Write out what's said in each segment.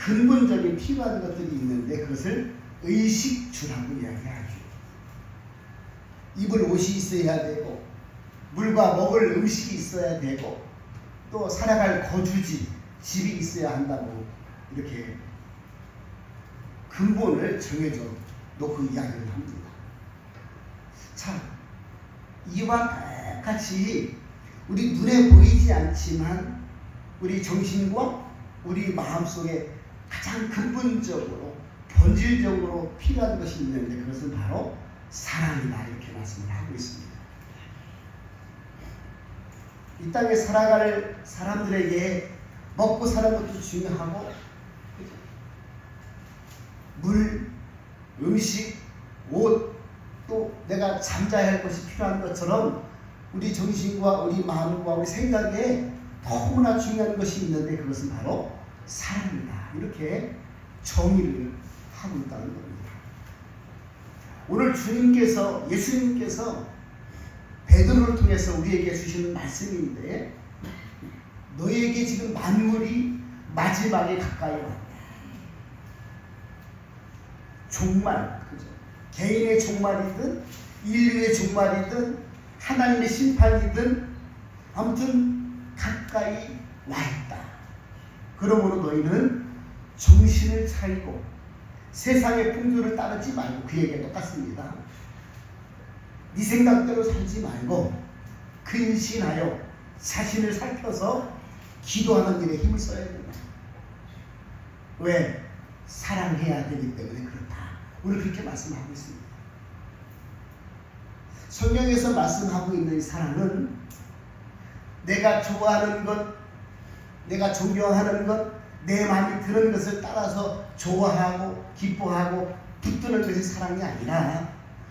근본적인 필요한 것들이 있는데 그것을 의식주라고 이야기하죠. 입을 옷이 있어야 되고 물과 먹을 음식이 있어야 되고 또 살아갈 거주지, 집이 있어야 한다고 이렇게 근본을 정해져 놓고 이야기를 합니다. 자, 이와 같이 우리 눈에 보이지 않지만 우리 정신과 우리 마음속에 가장 근본적으로 본질적으로 필요한 것이 있는데 그것은 바로 사랑이다 이렇게 말씀을 하고 있습니다. 이 땅에 살아갈 사람들에게 먹고 사는 것도 중요하고 물, 음식, 옷, 또 내가 잠자야 할 것이 필요한 것처럼 우리 정신과 우리 마음과 우리 생각에 너무나 중요한 것이 있는데 그것은 바로 사랑이다. 이렇게 정의를 하고 있다는 겁니다. 오늘 주님께서 예수님께서 베드로를 통해서 우리에게 주시는 말씀인데 너에게 지금 만물이 마지막에 가까이 왔다. 종말, 그죠? 개인의 종말이든 인류의 종말이든 하나님의 심판이든 아무튼 가까이 와 있다. 그러므로 너희는 정신을 차리고 세상의 풍조를 따르지 말고 그에게 똑같습니다. 네 생각대로 살지 말고 근신하여 자신을 살펴서 기도하는 일에 힘을 써야 된다. 왜? 사랑해야 되기 때문에 그렇다. 오늘 그렇게 말씀하고 있습니다. 성경에서 말씀하고 있는 사랑은 내가 좋아하는 것, 내가 존경하는 것, 내 마음이 드는 것을 따라서 좋아하고 기뻐하고 붙드는 것이 사랑이 아니라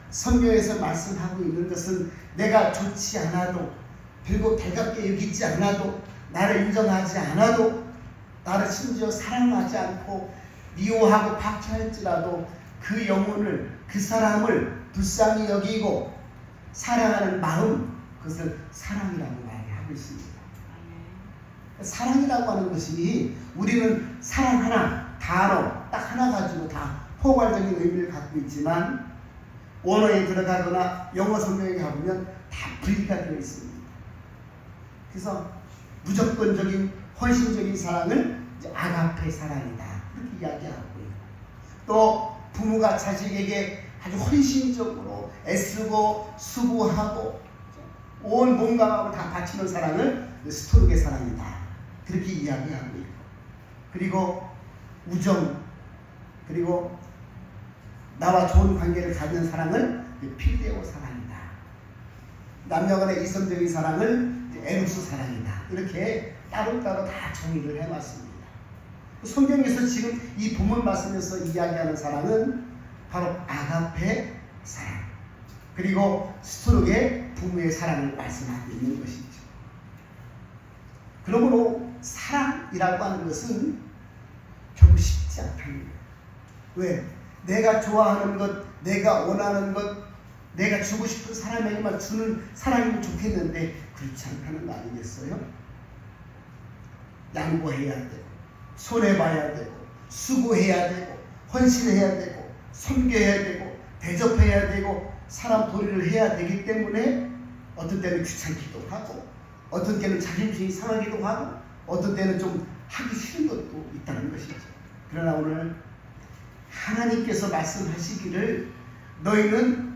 성경에서 말씀하고 있는 것은 내가 좋지 않아도 그리고 달갑게 여기지 않아도 나를 인정하지 않아도 나를 심지어 사랑하지 않고 미워하고 박해할지라도 그 영혼을 그 사람을 불쌍히 여기고 사랑하는 마음 그것을 사랑이라고 말하고 있습니다. 사랑이라고 하는 것이 우리는 사랑 하나 단어 딱 하나 가지고 다 포괄적인 의미를 갖고 있지만 원어에 들어가거나 영어 성경에 가보면 다 분리가 되어 있습니다. 그래서 무조건적인 헌신적인 사랑을 이제 아가페 사랑이다 그렇게 이야기하고요. 또 부모가 자식에게 아주 헌신적으로 애쓰고 수고하고 온 몸과 마음을 다 바치는 사랑을 스토르게 사랑이다 그렇게 이야기하고 있고 그리고 우정 그리고 나와 좋은 관계를 가진 사랑을 필데오 사랑이다. 남녀간의 이성적인 사랑을 에로스 사랑이다. 이렇게 따로따로 다 정의를 해놨습니다. 성경에서 지금 이 본문 말씀에서 이야기하는 사랑은 바로 아가페 사랑 그리고 스토르게 부모의 사랑을 말씀하고 있는 것이죠. 그러므로 사랑이라고 하는 것은 결국 쉽지 않다는 거예요. 왜? 내가 좋아하는 것, 내가 원하는 것, 내가 주고 싶은 사람에게만 주는 사랑이면 좋겠는데 그렇지 않다는 거 아니겠어요? 양보해야 되고 손해봐야 되고 수고해야 되고 헌신해야 되고 섬겨야 되고 대접해야 되고 사람 도리를 해야 되기 때문에 어떤 때는 귀찮기도 하고 어떤 때는 자존심이 상하기도 하고 어떤 때는 좀 하기 싫은 것도 있다는 것이죠. 그러나 오늘 하나님께서 말씀하시기를 너희는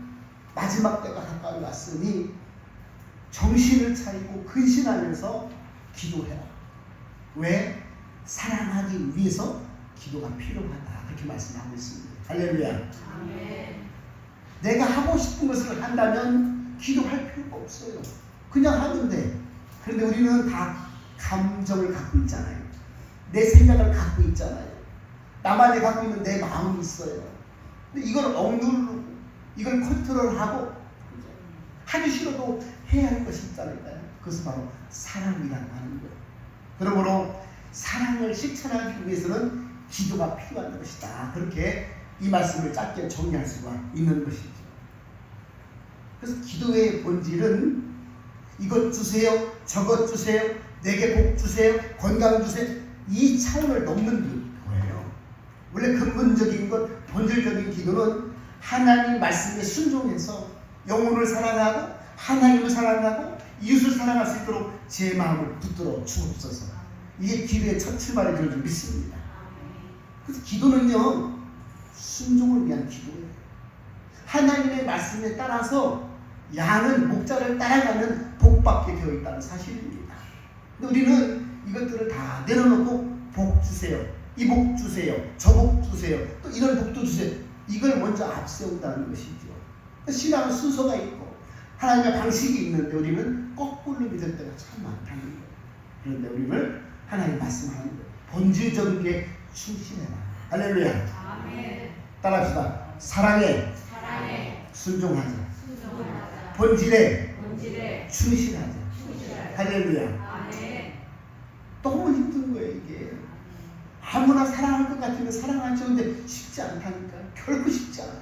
마지막 때가 가까이 왔으니 정신을 차리고 근신하면서 기도해라. 왜? 사랑하기 위해서 기도가 필요하다. 그렇게 말씀하고 있습니다. 할렐루야. 아멘. 내가 하고 싶은 것을 한다면 기도할 필요가 없어요. 그냥 하면 돼. 그런데 우리는 다 감정을 갖고 있잖아요. 내 생각을 갖고 있잖아요. 나만이 갖고 있는 내 마음이 있어요. 근데 이걸 억누르고 이걸 컨트롤하고 하기 싫어도 해야 할 것이 있다니까요. 그것은 바로 사랑이라고 하는 거예요. 그러므로 사랑을 실천하기 위해서는 기도가 필요한 것이다. 그렇게 이 말씀을 짧게 정리할 수가 있는 것이죠. 그래서 기도의 본질은 이것 주세요, 저것 주세요, 내게 복 주세요, 건강 주세요 이 차원을 넘는 거예요. 원래 근본적인 것, 본질적인 기도는 하나님 말씀에 순종해서 영혼을 사랑하고 하나님을 사랑하고 이웃을 사랑할 수 있도록 제 마음을 붙들어 주옵소서. 이게 기도의 첫 출발인 줄 믿습니다. 그래서 기도는요, 순종을 위한 기도예요. 하나님의 말씀에 따라서 양은 목자를 따라가는 복받게 되어 있다는 사실입니다. 근데 우리는 이것들을 다 내려놓고 복 주세요, 이 복 주세요, 저 복 주세요, 또 이런 복도 주세요, 이걸 먼저 앞세운다는 것이죠. 신앙은 순서가 있고 하나님의 방식이 있는데 우리는 거꾸로 믿을 때가 참 많다는 거예요. 그런데 우리는 하나님 말씀하는 거예요. 본질적인 게 충실해라. 할렐루야. 아멘. 따라합시다. 사랑에 순종하자. 본질에 충실하자. 할렐루야. 아멘. 너무 힘든 거예요 이게. 아무나 사랑할 것 같으면 사랑하죠. 근데 쉽지 않다니까. 결코 쉽지 않아.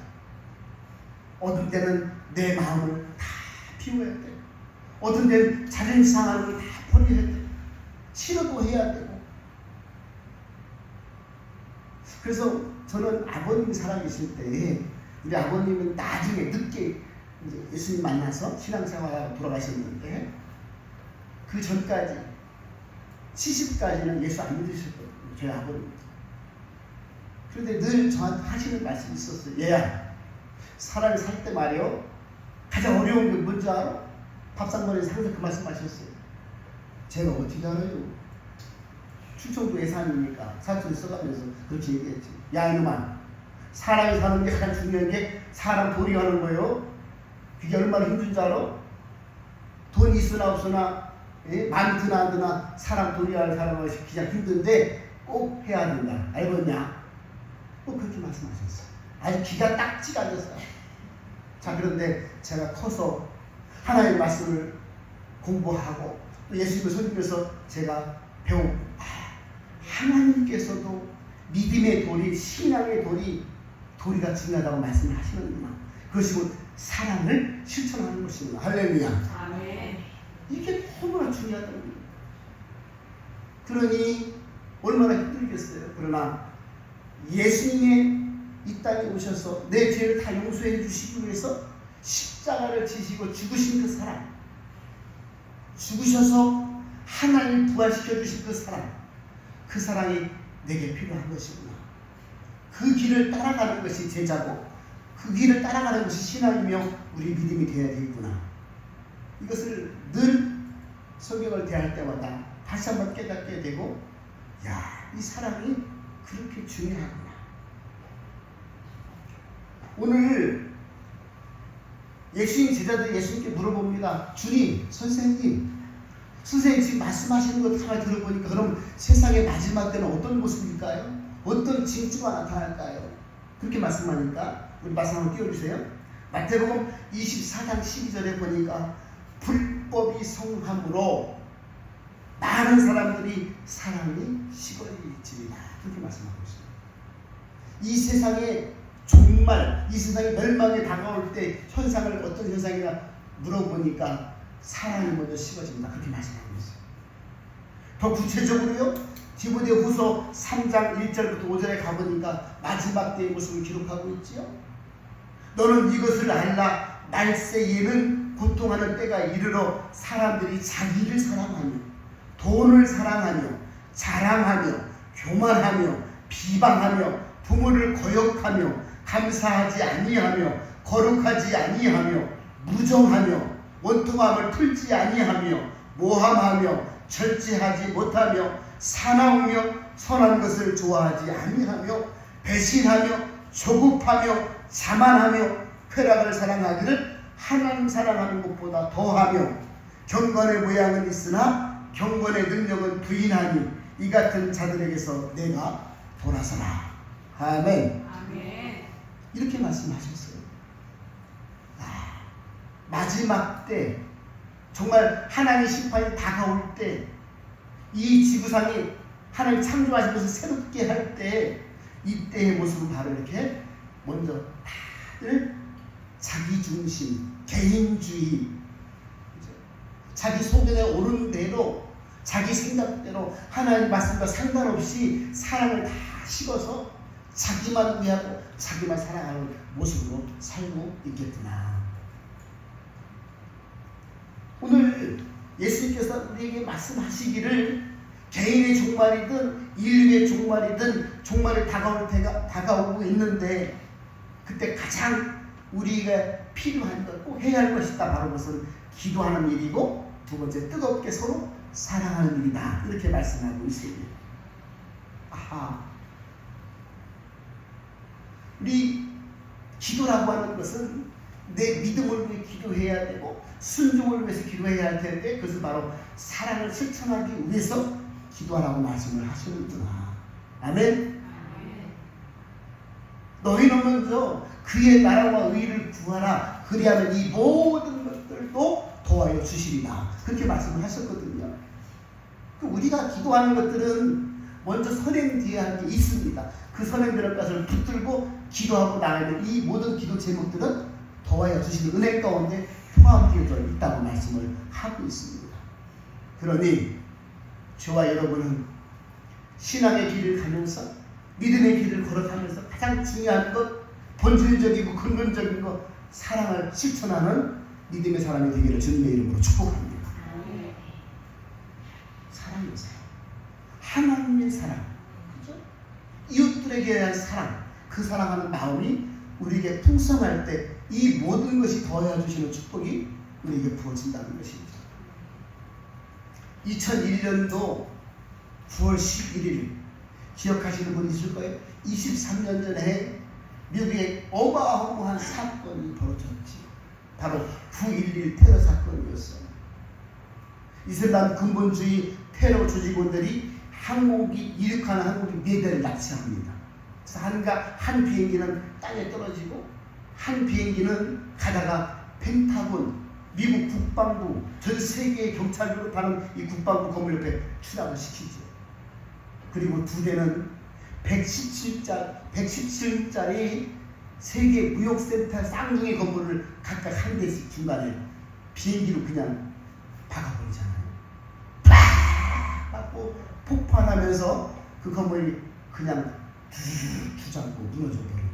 어떤 때는 내 마음을 다 비워야 돼. 어떤 때는 자존심 상하는 걸 다 버려야 돼. 싫어도 해야 되고. 그래서 저는 아버님이 살아계실 때, 우리 아버님은 나중에 늦게 이제 예수님 만나서 신앙생활하고 돌아가셨는데, 그 전까지 70까지는 예수 안 믿으셨거든요. 저희 아버님. 그런데 늘 저한테 하시는 말씀이 있었어요. 얘야, 사람이 살 때 말이요, 가장 어려운 게 뭔지 알아? 밥상머리에서 항상 그 말씀 하셨어요. 제가 어떻게 알아요? 충청도 예산이니까 사투리 써가면서 그렇게 얘기했지. 야 이놈아, 사람이 사는 게 가장 중요한 게 사람 돈이 가는 거예요. 그게 얼마나 힘든 줄 알아? 돈이 있으나 없으나, 많드나 안 드나 사람 돈이 가는 사람은 그냥 힘든데 꼭 해야 된다. 알겠냐? 꼭 그렇게 말씀하셨어요. 아주 기가 딱 찌가졌어요. 자, 그런데 제가 커서 하나님의 말씀을 공부하고 또 예수님을 섬기면서 제가 배우고, 하나님께서도 믿음의 도리, 신앙의 도리가 중요하다고 말씀을 하시는구나. 그것이 곧 사랑을 실천하는 것입니다. 할렐루야. 아멘. 이게 너무나 중요하다는 거예요. 그러니 얼마나 힘들겠어요. 그러나 예수님의 이 땅에 오셔서 내 죄를 다 용서해 주시기 위해서 십자가를 지시고 죽으신 그 사랑, 죽으셔서 하나님 부활시켜 주신 그 사랑, 그 사랑이 내게 필요한 것이구나. 그 길을 따라가는 것이 제자고 그 길을 따라가는 것이 신앙이며 우리 믿음이 되어야 되겠구나. 이것을 늘 성경을 대할 때마다 다시 한번 깨닫게 되고, 야, 이 사랑이 그렇게 중요하구나. 오늘 예수님 제자들이 예수님께 물어봅니다. 주님, 선생님 지금 말씀하시는 거 다 들어보니까 그럼 세상의 마지막 때는 어떤 모습일까요? 어떤 징조가 나타날까요? 그렇게 말씀하니까 우리 말씀 한번 띄워주세요. 마태복음 24장 12절에 보니까 불법이 성함으로 많은 사람들이 사랑이 식어질지니라, 그렇게 말씀하고 있습니다. 이 세상에 정말 이 세상이 멸망에 다가올 때 현상을 어떤 현상이나 물어보니까 사랑이 먼저 식어진다, 그렇게 말씀하고 있어요. 더 구체적으로요, 디모데후서 3장 1절부터 5절에 가보니까 마지막 때의 모습을 기록하고 있지요. 너는 이것을 알라. 말세에는 고통하는 때가 이르러 사람들이 자기를 사랑하며 돈을 사랑하며 자랑하며 교만하며 비방하며 부모를 거역하며 감사하지 아니하며 거룩하지 아니하며 무정하며 원통함을 풀지 아니하며 모함하며 절제하지 못하며 사나우며 선한 것을 좋아하지 아니하며 배신하며 조급하며 자만하며 쾌락을 사랑하기를 하나님 사랑하는 것보다 더하며 경건의 모양은 있으나 경건의 능력은 부인하니 이 같은 자들에게서 내가 돌아서라. 아멘. 아멘. 이렇게 말씀하셨어요. 마지막 때, 정말 하나님의 심판이 다가올 때, 이 지구상이 하나님 창조하신 것을 새롭게 할 때, 이때의 모습은 바로 이렇게 먼저 다들 자기중심, 개인주의, 자기 소견에 오른 대로, 자기 생각대로 하나님 말씀과 상관없이 사랑을 다 식어서 자기만 위하고 자기만 사랑하는 모습으로 살고 있겠구나. 오늘 예수님께서 우리에게 말씀하시기를 개인의 종말이든 인류의 종말이든 종말이 다가오고 있는데 그때 가장 우리가 필요한 것, 꼭 해야 할 것이다. 바로 그것은 기도하는 일이고 두 번째 뜨겁게 서로 사랑하는 일이다. 이렇게 말씀하고 있습니다. 아하. 우리 기도라고 하는 것은 내 믿음을 위해 기도해야 되고 순종을 위해서 기도해야 할 텐데 그것은 바로 사랑을 실천하기 위해서 기도하라고 말씀을 하시는구나. 아멘. 너희는 먼저 그의 나라와 의를 구하라. 그리하면 이 모든 것들도 더하여 주시리라. 그렇게 말씀을 하셨거든요. 우리가 기도하는 것들은 먼저 선행 뒤에 하는 게 있습니다. 그 선행들을 것을 붙들고 기도하고 나가면 이 모든 기도 제목들은 더하여 주시는 은혜 가운데 포함되어 있다고 말씀을 하고 있습니다. 그러니 저와 여러분은 신앙의 길을 가면서 믿음의 길을 걸어가면서 가장 중요한 것, 본질적이고 근본적인 것, 사랑을 실천하는 믿음의 사람이 되기를 주님의 이름으로 축복합니다. 사랑의 사랑, 하나님의 사랑, 그렇죠? 이웃들에게 대한 사랑, 그 사랑하는 마음이 우리에게 풍성할 때 이 모든 것이 더해 주시는 축복이 우리에게 부어진다는 것입니다. 2001년도 9월 11일 기억하시는 분 있을 거예요. 23년 전에 미국에 어마어마한 사건이 벌어졌지. 바로 9.11 테러 사건이었어요. 이슬람 근본주의 테러 조직원들이 항공기 이륙하는 항공기 4대를 납치합니다. 그래서 한 비행기는 땅에 떨어지고 한 비행기는 가다가 펜타곤, 미국 국방부, 전 세계의 경찰으로 파는 이 국방부 건물 옆에 추락을 시키죠. 그리고 2대는 117짜리 세계 무역센터 쌍둥이 건물을 각각 한 대씩 중간에 비행기로 그냥 박아버리잖아요. 팍! 받고 폭발하면서 그 건물이 그냥 주저앉고 무너져 버려요.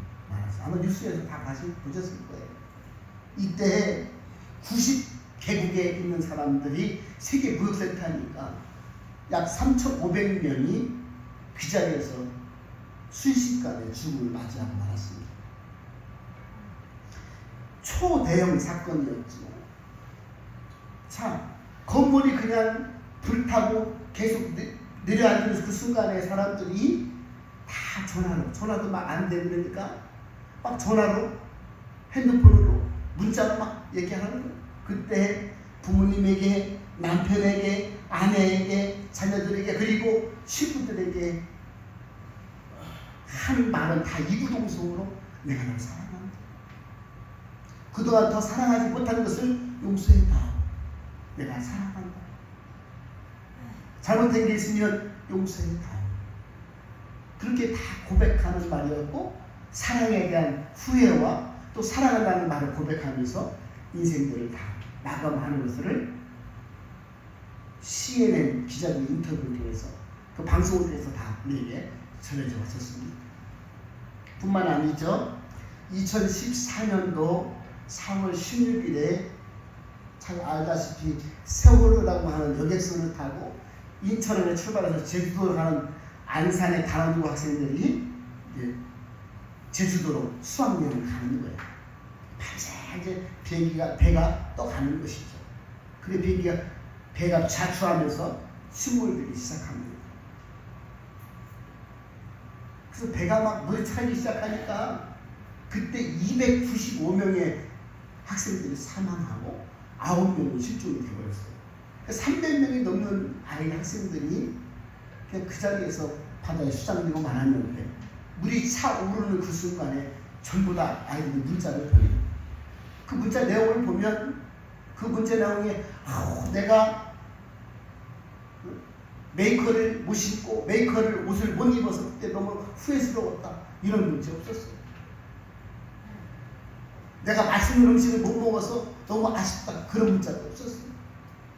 아마 뉴스에서 다 다시 보셨을 거예요. 이때 90개국에 있는 사람들이 세계 무역센터니까 약 3,500명이 그 자리에서 순식간에 죽음을 맞이하고 말았습니다. 초대형 사건이었죠. 자, 건물이 그냥 불타고 계속 내려앉는 그 순간에 사람들이 다 전화도 막 안 되고 그러니까 막 전화로 핸드폰으로 문자로 막 얘기하는 거예요. 그때 부모님에게, 남편에게, 아내에게, 자녀들에게 그리고 친구들에게 한 말은 다 이구동성으로 내가 널 사랑한다. 그동안 더 사랑하지 못한 것을 용서해다. 내가 사랑한다. 잘못된 게 있으면 용서해다. 그렇게 다 고백하는 말이었고 사랑에 대한 후회와 또 사랑한다는 말을 고백하면서 인생들을 다 마감하는 것을 CNN 기자들 인터뷰를 통해서 그 방송을 통해서 다 우리에게 전해져 왔었습니다. 뿐만 아니죠. 2014년도 4월 16일에 잘 알다시피 세월호라고 하는 여객선을 타고 인천에 출발해서 제주도로 가는 안산의 단원고 학생들이 이제 제주도로 수학여행을 가는 거예요. 이제 배가 떠가는 것이죠. 그래 배가 자초하면서 침몰되기 시작합니다. 그래서 배가 막 물에 차기 시작하니까 그때 295명의 학생들이 사망하고 9명이 실종이 되어버렸어요. 300명이 넘는 학생들이 그냥 그 자리에서 바다에 수장되고 말았는데 물이 차오르는 그 순간에 전부 다 아이들이 문자를 보내요. 그 문자 내용을 보면 그 문자 내용에 내가 메이커를 못 신고 메이커를 옷을 못 입어서 그때 너무 후회스러웠다. 이런 문자 없었어요. 내가 맛있는 음식을 못 먹어서 너무 아쉽다. 그런 문자도 없었어요.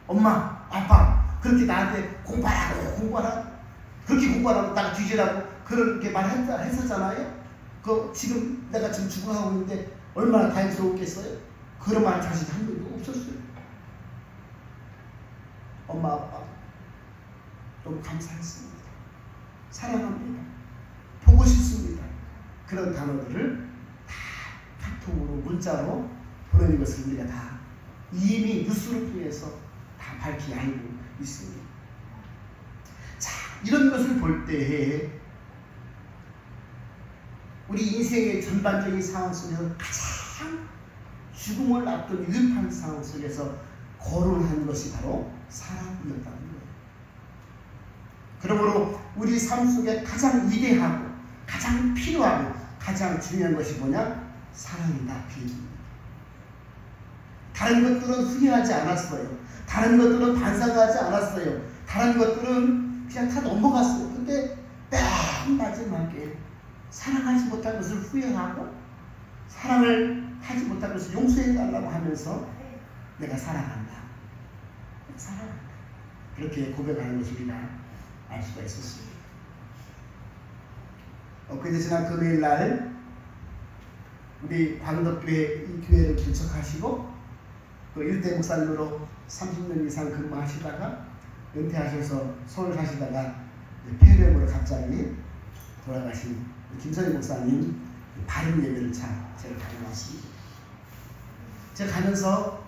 엄마, 아빠 그렇게 나한테 공부하라고 그렇게 공부 안 하고 딱 뒤지라고 그렇게 말했었잖아요. 지금 내가 지금 죽어가고 있는데 얼마나 다행스러웠겠어요? 그런 말 자신 한 번도 없었어요. 엄마 아빠 너무 감사했습니다. 사랑합니다. 보고 싶습니다. 그런 단어들을 다 카톡으로 문자로 보내는 것을 우리가 다 이미 뉴스를 통해서 다 밝히 알고 있습니다. 자, 이런 것을 볼 때에 우리 인생의 전반적인 상황 속에서 가장 죽음을 앞둔 위급한 상황 속에서 거론한 것이 바로 사랑이었다는 거예요. 그러므로 우리 삶 속에 가장 위대하고 가장 필요하고 가장 중요한 것이 뭐냐? 사랑이다. 비입니다. 다른 것들은 후회하지 않았어요. 다른 것들은 반성하지 않았어요. 다른 것들은 그냥 다 넘어갔어요. 근데 맨 마지막에 사랑하지 못한 것을 후회하고 사랑을 하지 못한 것을 용서해달라고 하면서 내가 사랑한다. 사랑한다. 그렇게 고백하는 것을 우리가 알 수가 있었습니다. 엊그제 지난 금요일 날 우리 광덕교회 이 교회를 개척하시고 또 일대 목사님으로 30년 이상 근무하시다가 은퇴하셔서 서울 사시다가 폐렴으로 갑자기 돌아가신 김선희 목사님 발음 예배를 제가 다녀왔습니다. 제가 가면서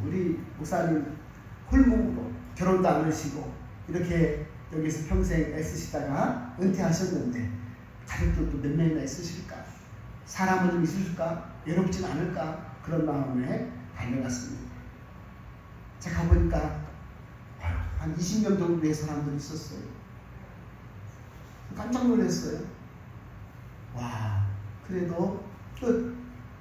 우리 목사님 홀몸으로 결혼도 안 하시고 이렇게 여기서 평생 애쓰시다가 은퇴하셨는데 가족들도 몇 명이나 있으실까? 사람은 좀 있으실까? 외롭진 않을까? 그런 마음에 달려갔습니다. 제가 가보니까 한 20명 정도의 사람들이 있었어요. 깜짝 놀랐어요. 와, 그래도 또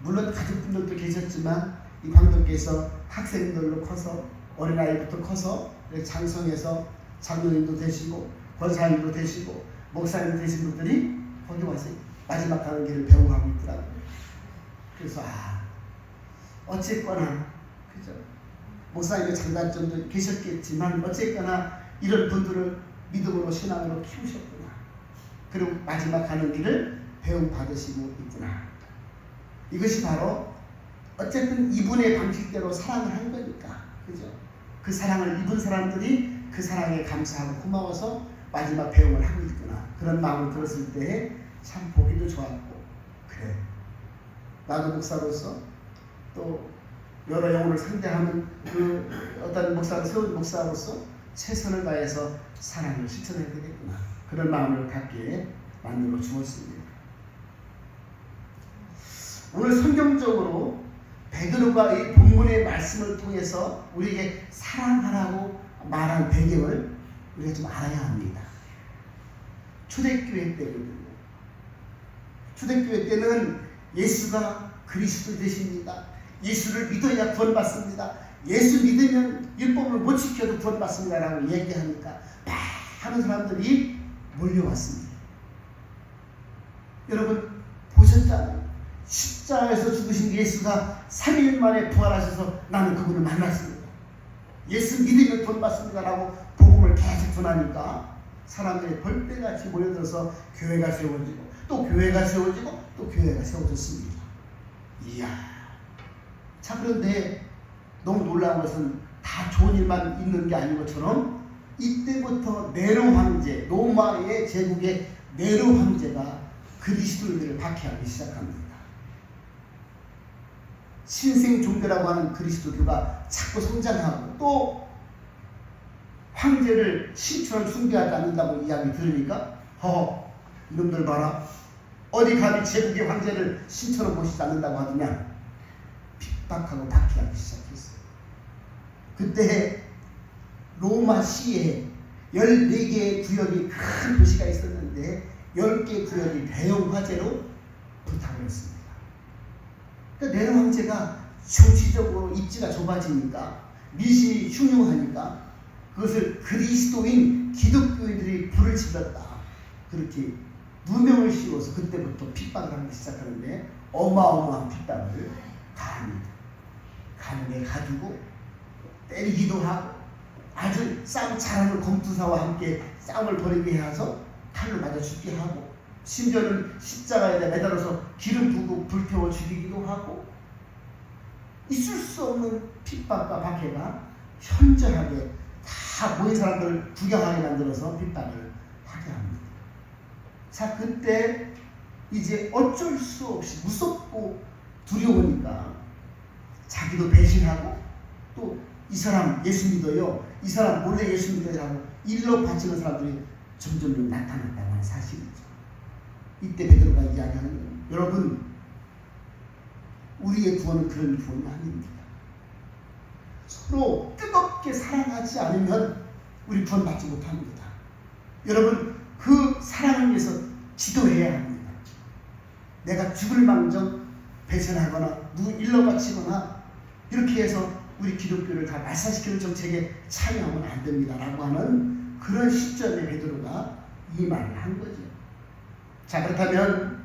물론 가족분들도 계셨지만 이 광덕교에서 학생들로 커서 어린아이부터 커서 장성에서 장로님도 되시고 권사님도 되시고 목사님 되신 분들이 거기 와서 마지막 가는 길을 배우고 있더라고요. 그래서 어쨌거나 그죠? 목사님의 장단점도 계셨겠지만 어쨌거나 이런 분들을 믿음으로 신앙으로 키우셨구나. 그리고 마지막 가는 길을 배움 받으시고 있구나. 이것이 바로 어쨌든 이분의 방식대로 사랑을 한 거니까, 그죠? 그 사랑을 입은 사람들이 그 사랑에 감사하고 고마워서 마지막 배움을 하고 있구나. 그런 마음을 들었을 때 참 보기도 좋았고, 그래. 나도 목사로서 또 여러 영혼을 상대하는 그 어떤 목사를 세운 목사로서 최선을 다해서 사랑을 실천해야 되겠구나. 그런 마음을 갖게 만들어 주었습니다. 오늘 성경적으로 베드로가 이 본문의 말씀을 통해서 우리에게 사랑하라고 말한 배경을 우리가 좀 알아야 합니다. 초대교회 때거든요. 초대교회 때는 예수가 그리스도 되십니다. 예수를 믿어야 구원받습니다. 예수 믿으면 율법을 못 지켜도 구원받습니다라고 얘기하니까 많은 사람들이 몰려왔습니다. 여러분 보셨잖아요. 십자가에서 죽으신 예수가 3일 만에 부활하셔서 나는 그분을 만났습니다. 예수 믿으면 구원받습니다라고 복음을 계속 전하니까 사람들이 벌떼같이 모여들어서 교회가 세워지고 또 교회가 세워지고 또 교회가 세워졌습니다. 이야. 자, 그런데 너무 놀라운 것은 다 좋은 일만 있는 게 아닌 것처럼 이때부터 네로 황제, 로마의 제국의 네로 황제가 그리스도인들을 박해하기 시작합니다. 신생 종교라고 하는 그리스도교가 자꾸 성장하고 또 황제를 신처럼 숭배하지 않는다고 이야기 들으니까 이놈들 봐라. 어디 감히 제국의 황제를 신처럼 보시지 않는다고 하더냐. 핍박하고 박해하기 시작했어요. 그때 로마시에 14개의 구역이 큰 도시가 있었는데 10개의 구역이 대형 화재로 불타버렸습니다. 그러니까 네로 황제가 정치적으로 입지가 좁아지니까 민심이 흉흉하니까 그것을 그리스도인 기독교인들이 불을 질렀다. 그렇게 누명을 씌워서 그때부터 핍박을 하기 시작하는데 어마어마한 핍박을 가합니다. 가문에 가두고 때리기도 하고 아주 싸움 잘하는 검투사와 함께 싸움을 벌이게 해서 칼로 맞아 죽게 하고, 심지어는 십자가에다 매달아서 기름 부고 불태워 죽이기도 하고, 있을 수 없는 핍박과 박해가 현저하게 다 모인 사람들을 구경하게 만들어서 핍박을 하게 합니다. 자, 그때 이제 어쩔 수 없이 무섭고 두려우니까 자기도 배신하고, 또 이 사람 예수 믿어요, 이 사람 몰래 예수 믿어요 하고 일러 바치는 사람들이 점점 나타났다고 하는 사실이죠. 이때 베드로가 이야기하는 거예요. 여러분, 우리의 구원은 그런 구원이 아닙니다. 서로 뜨겁게 사랑하지 않으면 우리 구원받지 못합니다. 여러분, 그 사랑을 위해서 기도해야 합니다. 내가 죽을 망정 배신하거나 누구 일러 바치거나 이렇게 해서 우리 기독교를 다 말살시키는 정책에 참여하면 안 됩니다 라고 하는 그런 시점에 베드로가 이 말을 한 거죠. 자, 그렇다면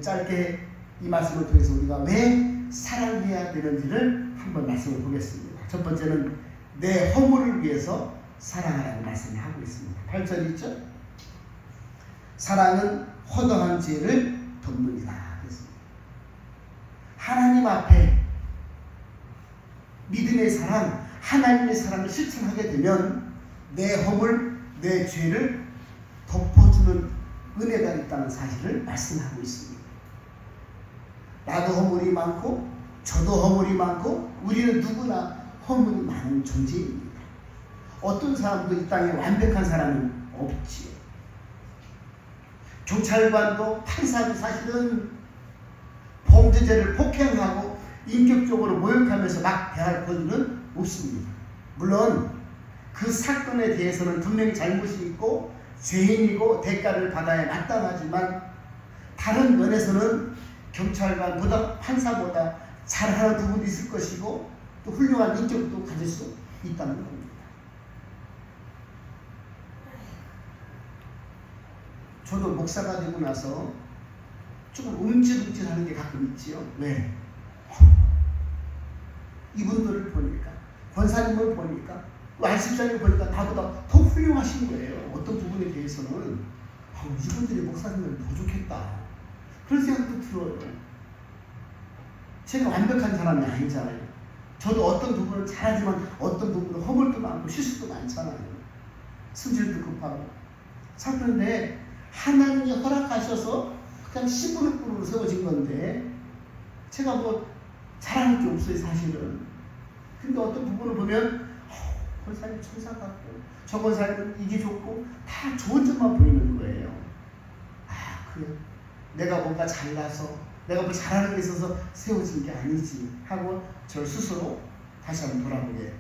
짧게 이 말씀을 통해서 우리가 왜 사랑해야 되는지를 한번 말씀을 보겠습니다. 첫 번째는 내 허물을 위해서 사랑하라는 말씀을 하고 있습니다. 8절 있죠? 사랑은 허다한 죄를 덮느니라. 하나님 앞에 믿음의 사랑, 하나님의 사랑을 실천하게 되면 내 허물, 내 죄를 덮어주는 은혜가 있다는 사실을 말씀하고 있습니다. 나도 허물이 많고 저도 허물이 많고 우리는 누구나 허물이 많은 존재입니다. 어떤 사람도 이 땅에 완벽한 사람은 없지요. 경찰관도 판사도 사실은 범죄자를 폭행하고 인격적으로 모욕하면서 막 대할 권리는 없습니다. 물론 그 사건에 대해서는 분명히 잘못이 있고 죄인이고 대가를 받아야 마땅하지만 다른 면에서는 경찰관보다 판사보다 잘하는 부분이 있을 것이고 또 훌륭한 인격도 가질 수 있다는 겁니다. 저도 목사가 되고 나서 조금 움찔움찔하는 게 가끔 있지요. 왜? 이분들을 보니까, 권사님을 보니까, 안식자님을 보니까 나보다 더 훌륭하신 거예요. 어떤 부분에 대해서는 이분들이 목사님은 더 좋겠다, 그런 생각도 들어요. 제가 완벽한 사람이 아니잖아요. 저도 어떤 부분을 잘하지만 어떤 부분은 허물도 많고 실수도 많잖아요. 승질도 급하고. 자, 그런데 하나님이 허락하셔서 그냥 시무룩으로 세워진 건데 제가 뭐 잘하는 게 없어요, 사실은. 근데 어떤 부분을 보면 권사님 천사 같고 저 권사님은 이게 좋고 다 좋은 점만 보이는 거예요. 그래, 내가 뭔가 잘나서 내가 뭐 잘하는 게 있어서 세워진 게 아니지 하고 저 스스로 다시 한번 돌아보게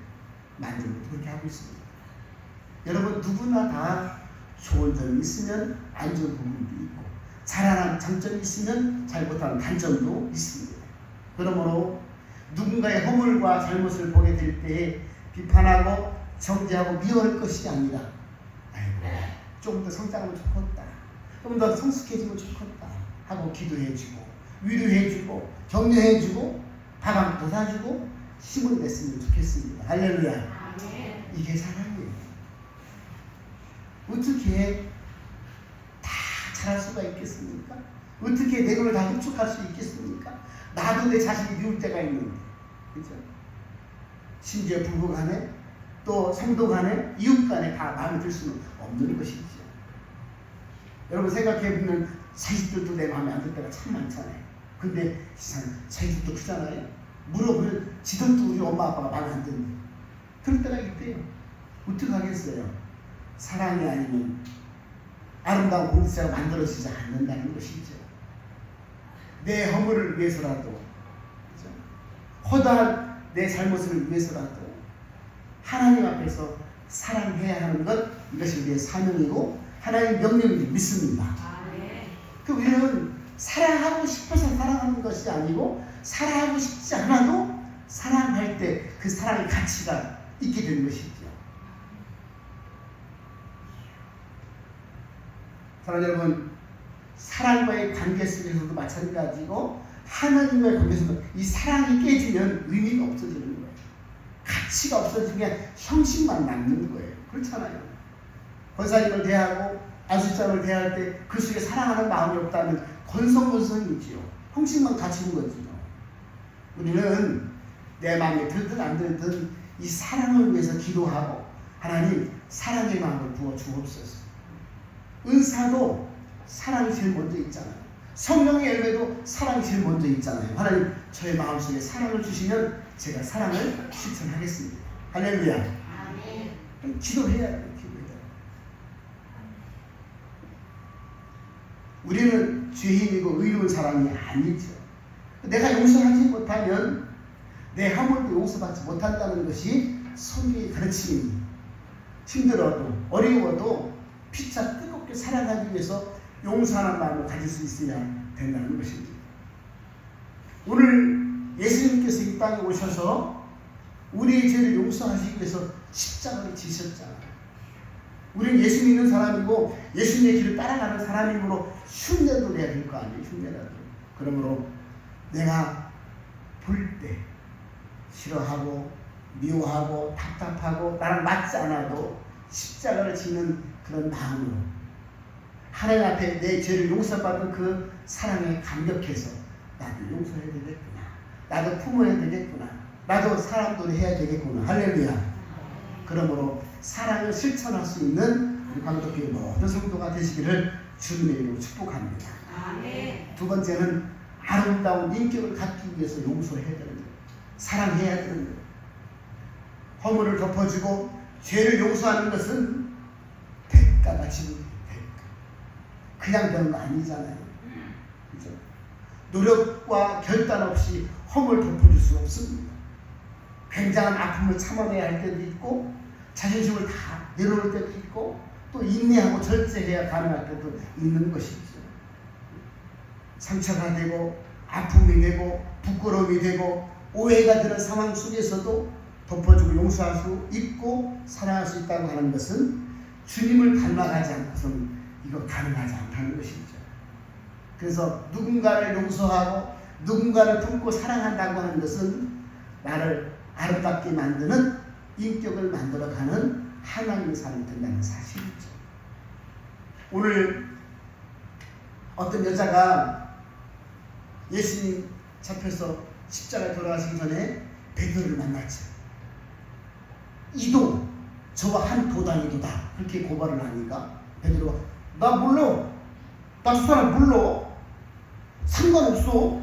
만들고 그렇게 하고 있습니다. 여러분, 누구나 다 좋은 점이 있으면 안 좋은 부분도 있고 잘하는 장점이 있으면 잘못하는 단점도 있습니다. 그러므로 누군가의 허물과 잘못을 보게 될 때에 비판하고 정죄하고 미워할 것이 아니라 좀 더 성장하면 좋겠다, 좀 더 성숙해지면 좋겠다 하고 기도해주고 위로해주고 격려해주고 밥 한 번 더 사주고 힘을 냈으면 좋겠습니다. 할렐루야. 이게 사랑이에요. 어떻게 다 잘할 수가 있겠습니까? 어떻게 내 돈을 다 흡축할 수 있겠습니까? 나도 내 자식이 미울 때가 있는데, 그죠? 심지어 부부 간에 또 성도 간에 이웃 간에 다 마음에 들 수는 없는 것이죠. 여러분 생각해보면 자식들도 내 마음에 안 들 때가 참 많잖아요. 근데 자식들도 크잖아요. 물어보면 지들도 우리 엄마 아빠가 마음에 안 드는데 그럴 때가 있대요. 어떻게 하겠어요? 사랑이 아니면 아름다운 공동체가 만들어지지 않는다는 것이죠. 내 허물을 위해서라도, 그렇죠? 허다한 내 잘못을 위해서라도 하나님 앞에서 사랑해야 하는 것, 이것이 우리의 사명이고 하나님의 명령인지 믿습니다. 그 우리는 사랑하고 싶어서 사랑하는 것이 아니고 사랑하고 싶지 않아도 사랑할 때 그 사랑의 가치가 있게 되는 것이죠. 사랑하는 여러분, 사랑과의 관계 속에서도 마찬가지고 하나님과의 관계 속에서 이 사랑이 깨지면 의미가 없어지는 거예요. 가치가 없어지면 그냥 형식만 남는 거예요. 그렇잖아요. 권사님을 대하고 안수장을 대할 때 그 속에 사랑하는 마음이 없다면 건성건성이지요. 형식만 갖추는 거지요. 우리는 내 마음에 들든 안 들든 이 사랑을 위해서 기도하고 하나님 사랑의 마음을 부어 주옵소서. 은사도 사랑이 제일 먼저 있잖아요. 성령의 열매도 사랑이 제일 먼저 있잖아요. 하나님 저의 마음속에 사랑을 주시면 제가 사랑을 실천하겠습니다. 할렐루야. 아멘. 기도해야 돼요. 기도해야 돼요. 우리는 죄인이고 의로운 사람이 아니죠. 내가 용서하지 못하면 내 하물도 용서받지 못한다는 것이 성경의 가르침입니다. 힘들어도 어려워도 피차 뜨겁게 살아가기 위해서 용서하는 마음을 가질 수 있어야 된다는 것입니다. 오늘 예수님께서 이 땅에 오셔서 우리의 죄를 용서하시기 위해서 십자가를 지셨잖아요. 우리는 예수 믿는 사람이고 예수님의 길을 따라가는 사람이므로 흉내도 내야 될 거 아니에요. 흉내라도. 그러므로 내가 볼 때 싫어하고 미워하고 답답하고 나랑 맞지 않아도 십자가를 지는 그런 마음으로 하나님 앞에 내 죄를 용서받은 그 사랑에 감격해서 나도 용서해야 되겠구나. 나도 품어야 되겠구나. 나도 사랑도 해야 되겠구나. 할렐루야. 그러므로 사랑을 실천할 수 있는 우리 광덕교회 모든 성도가 되시기를 주님의 이름으로 축복합니다. 아멘. 두 번째는 아름다운 인격을 갖기 위해서 용서해야 되는 거예요. 사랑해야 되는 거예요. 허물을 덮어주고 죄를 용서하는 것은 대가가 지불돼요. 대가. 그냥 되는 거 아니잖아요. 그죠? 노력과 결단 없이 허물 덮어줄 수 없습니다. 굉장한 아픔을 참아내야 할 때도 있고 자존심을 다 내려놓을 때도 있고 또 인내하고 절제해야 가능할 때도 있는 것이죠. 상처가 되고 아픔이 되고 부끄러움이 되고 오해가 되는 상황 속에서도 덮어주고 용서할 수 있고 사랑할 수 있다고 하는 것은 주님을 닮아가지 않고서는 이거 가능하지 않다는 것이죠. 그래서 누군가를 용서하고 누군가를 품고 사랑한다고 하는 것은 나를 아름답게 만드는 인격을 만들어가는 하나님의 사람이 된다는 사실이죠. 오늘 어떤 여자가 예수님 잡혀서 십자가에 돌아가시기 전에 베드로를 만났죠. 이도 저와 한 도당이도다. 그렇게 고발을 하니까 베드로가 나 몰라. 나 저 사람 몰라. 상관없어.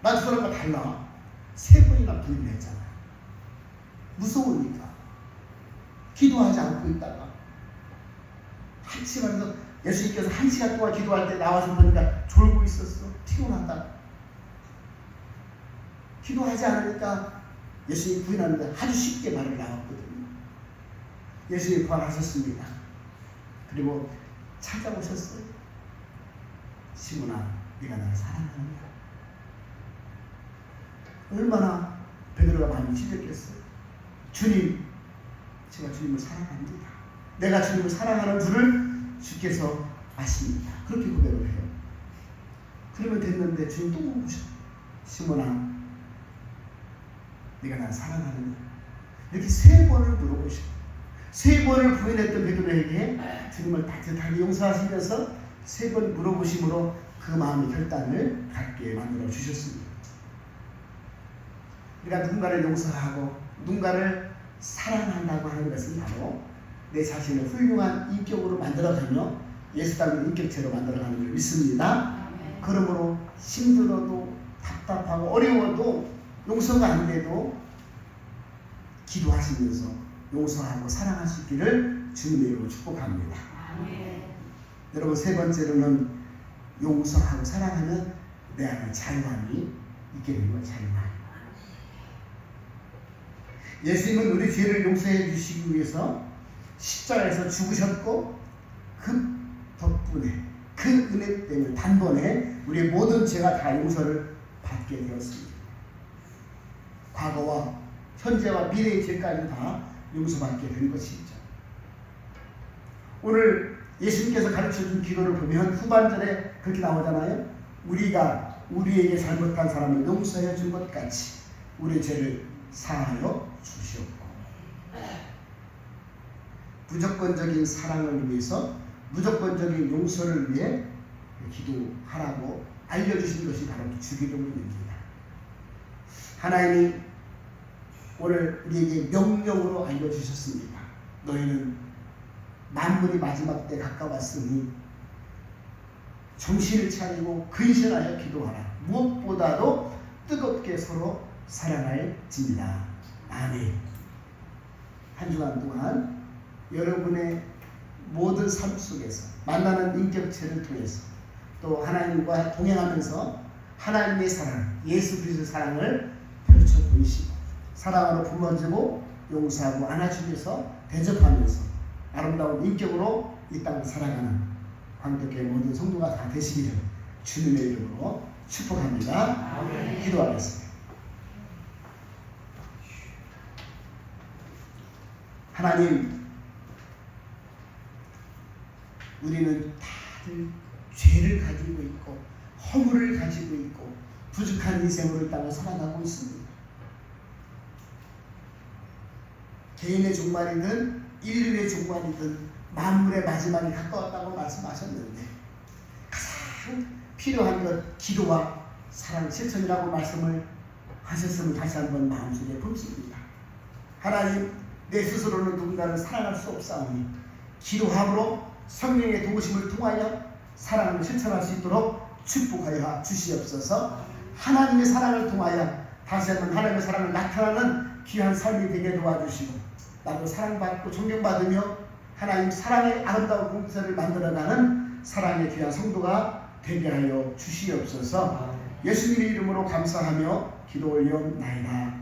나 저 사람과 달라. 3번이나 부인을 했잖아요. 무서우니까. 기도하지 않고 있다가 한시간에서 예수님께서 1시간 동안 기도할 때 나와서 보니까 졸고 있었어. 피곤하다. 기도하지 않으니까 예수님 부인하는데 아주 쉽게 말을 나왔거든요. 예수님 부활하셨습니다. 그리고 찾아오셨어요. 시몬아, 네가 나를 사랑하느냐? 얼마나 베드로가 많이 찢었겠어요. 주님, 제가 주님을 사랑합니다. 내가 주님을 사랑하는 줄을 주께서 아십니다. 그렇게 고백을 해요. 그러면 됐는데 주님 또 물으셔. 시몬아, 네가 나를 사랑하느냐? 이렇게 3번을 물어보셔. 3번을 부인했던 베드로에게 주님을 따뜻하게 용서하시면서 3번 물어보심으로 그 마음의 결단을 갖게 만들어 주셨습니다. 우리가 누군가를 용서하고 누군가를 사랑한다고 하는 것은 바로 내 자신을 훌륭한 인격으로 만들어가며 예수 닮은 인격체로 만들어가는 걸 믿습니다. 그러므로 힘들어도 답답하고 어려워도 용서가 안 돼도 기도하시면서 용서하고 사랑할 수 있기를 주님의 이름으로 축복합니다. 여러분, 3번째로는 용서하고 사랑하면 내 안에 자유함이 있게 되는 것. 자유함. 예수님은 우리 죄를 용서해 주시기 위해서 십자가에서 죽으셨고 그 덕분에 그 은혜 때문에 단번에 우리의 모든 죄가 다 용서를 받게 되었습니다. 과거와 현재와 미래의 죄까지 다 용서받게 된 것이죠. 오늘 예수님께서 가르쳐준 기도를 보면 후반절에 그렇게 나오잖아요. 우리가 우리에게 잘못한 사람을 용서해 준 것 같이 우리의 죄를 사하여 주시옵고 무조건적인 사랑을 위해서 무조건적인 용서를 위해 기도하라고 알려주신 것이 바로 주기도문입니다. 하나님이 오늘 우리에게 명령으로 알려주셨습니다. 너희는 만물이 마지막 때 가까웠으니 정신을 차리고 근신하여 기도하라. 무엇보다도 뜨겁게 서로 사랑할지니라. 아멘. 한 주간 동안 여러분의 모든 삶 속에서 만나는 인격체를 통해서 또 하나님과 동행하면서 하나님의 사랑, 예수 그리스도의 사랑을 펼쳐 보이시고 사랑으로 품어주고 용서하고 안아주면서 대접하면서 아름다운 인격으로 이 땅을 살아가는 광덕교회 모든 성도가 다 되시기를 주님의 이름으로 축복합니다. 아멘. 기도하겠습니다. 하나님, 우리는 다들 죄를 가지고 있고 허물을 가지고 있고 부족한 인생으로 이 땅을 살아가고 있습니다. 개인의 종말이든 인류의 종말이든 만물의 마지막이 가까웠다고 말씀하셨는데 가장 필요한 것 기도와 사랑 실천이라고 말씀을 하셨음을 다시 한번 마음속에 품습니다. 하나님, 내 스스로는 누군가를 사랑할 수 없사오니 기도함으로 성령의 도우심을 통하여 사랑을 실천할 수 있도록 축복하여 주시옵소서. 하나님의 사랑을 통하여 다시 한번 하나님의 사랑을 나타나는 귀한 삶이 되게 도와주시고 나도 사랑받고 존경받으며 하나님 사랑의 아름다운 공동체를 만들어가는 사랑의 귀한 성도가 되게 하여 주시옵소서. 예수님의 이름으로 감사하며 기도 올려옵나이다.